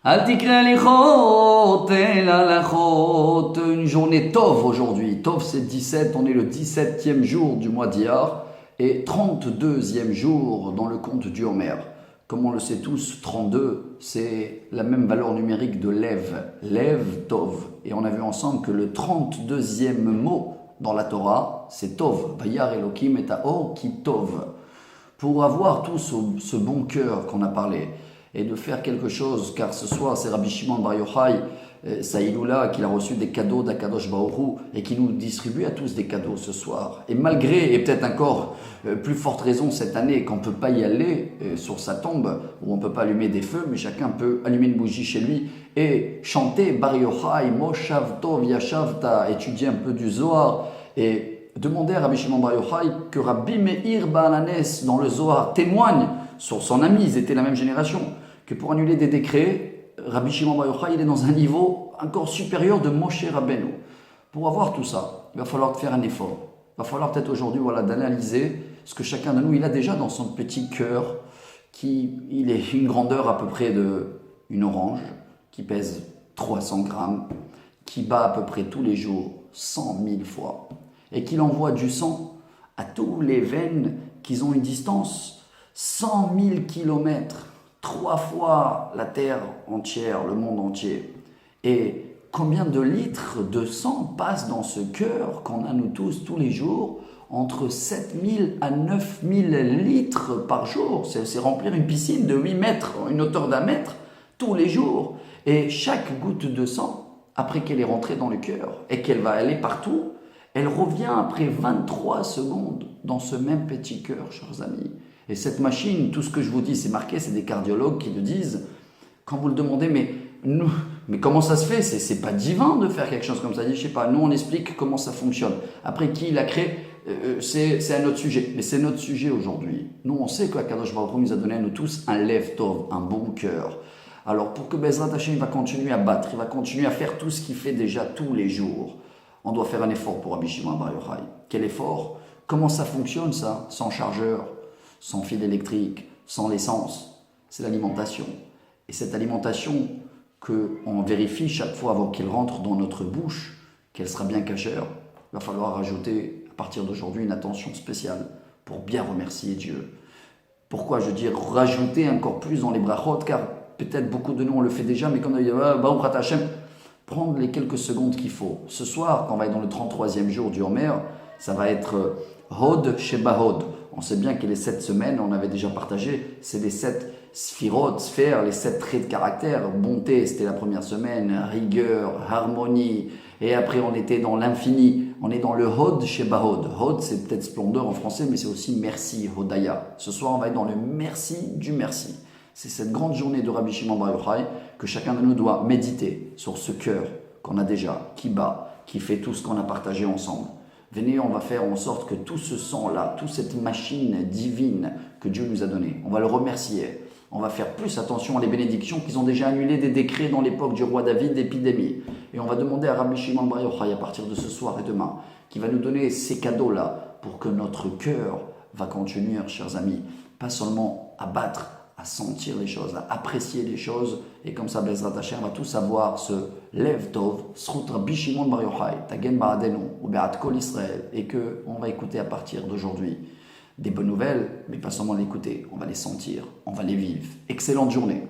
Altikna lichot el halachot. Une journée Tov aujourd'hui. Tov c'est 17, on est le 17e jour du mois d'Iyar et 32e jour dans le compte du Homer. Comme on le sait tous, 32 c'est la même valeur numérique de Lev, Lev Tov. Et on a vu ensemble que le 32e mot dans la Torah c'est Tov. Vayar Elokim et Or ki Tov. Pour avoir tous ce bon cœur qu'on a parlé et de faire quelque chose, car ce soir c'est Rabbi Shimon Bar Yochai, Saïloula, qu'il a reçu des cadeaux d'Akadosh Baruch Hu et qui nous distribue à tous des cadeaux ce soir. Et malgré, et peut-être encore plus forte raison cette année, qu'on ne peut pas y aller sur sa tombe, où on ne peut pas allumer des feux, mais chacun peut allumer une bougie chez lui et chanter Bar Yochai, Moshav Tov Yashavta, étudier un peu du Zohar et demander à Rabbi Shimon Bar Yochai que Rabbi Meir Ba'alanes dans le Zohar témoigne sur son ami, ils étaient la même génération, que pour annuler des décrets, Rabbi Shimon Bar Yochai, il est dans un niveau encore supérieur de Moshe Rabbeinu. Pour avoir tout ça, il va falloir faire un effort. Il va falloir peut-être aujourd'hui d'analyser ce que chacun de nous, il a déjà dans son petit cœur, il est une grandeur à peu près d'une orange, qui pèse 300 grammes, qui bat à peu près tous les jours 100 000 fois, et qu'il envoie du sang à tous les veines qui ont une distance 100 000 kilomètres, 3 fois la Terre entière, le monde entier. Et combien de litres de sang passent dans ce cœur qu'on a nous tous les jours? Entre 7 000 à 9 000 litres par jour. C'est remplir une piscine de 8 mètres, une hauteur d'1 mètre, tous les jours. Et chaque goutte de sang, après qu'elle est rentrée dans le cœur et qu'elle va aller partout, elle revient après 23 secondes dans ce même petit cœur, chers amis. Et cette machine, tout ce que je vous dis, c'est marqué, c'est des cardiologues qui le disent. Quand vous le demandez, mais comment ça se fait? C'est pas divin de faire quelque chose comme ça. Je sais pas, nous on explique comment ça fonctionne. Après, qui l'a créé, c'est un autre sujet. Mais c'est notre sujet aujourd'hui. Nous, on sait qu'Akadosh Baruch Hu nous a donné à nous tous un lev tov, un bon cœur. Alors pour que Bezrat Hashem va continuer à battre, il va continuer à faire tout ce qu'il fait déjà tous les jours, on doit faire un effort pour Rabbi Shimon Bar Yochai. Quel effort? Comment ça fonctionne ça? Sans chargeur, sans fil électrique, sans l'essence. C'est l'alimentation. Et cette alimentation qu'on vérifie chaque fois avant qu'elle rentre dans notre bouche, qu'elle sera bien cachère, il va falloir rajouter à partir d'aujourd'hui une attention spéciale pour bien remercier Dieu. Pourquoi je dis rajouter encore plus dans les brachot? Car peut-être beaucoup de nous on le fait déjà, mais comme on dit Baruch Hashem, prendre les quelques secondes qu'il faut. Ce soir, quand on va être dans le 33e jour du Homer, ça va être Hod Sheba Hod. On sait bien que les 7 semaines, on avait déjà partagé, c'est les 7 sphirot, sphères, les 7 traits de caractère. Bonté, c'était la première semaine, rigueur, harmonie, et après on était dans l'infini. On est dans le Hod Sheba Hod. Hod, c'est peut-être splendeur en français, mais c'est aussi merci, Hodaya. Ce soir, on va être dans le merci du merci. C'est cette grande journée de Rabbi Shimon Bar Yochai que chacun de nous doit méditer sur ce cœur qu'on a déjà, qui bat, qui fait tout ce qu'on a partagé ensemble. Venez, on va faire en sorte que tout ce sang-là, toute cette machine divine que Dieu nous a donnée, on va le remercier. On va faire plus attention à les bénédictions qu'ils ont déjà annulé des décrets dans l'époque du roi David d'épidémie. Et on va demander à Rabbi Shimon Bar Yochai à partir de ce soir et demain, qui va nous donner ces cadeaux-là pour que notre cœur va continuer, chers amis, pas seulement à battre, à sentir les choses, à apprécier les choses, et comme ça, Bezrat Hashem, on va tous avoir ce Lev Tov, Srut Rabbi Shimon Bar Yochai, Tagen Ba'adenu, ou Be'at Kol Israël, et qu'on va écouter à partir d'aujourd'hui des bonnes nouvelles, mais pas seulement l'écouter, on va les sentir, on va les vivre. Excellente journée.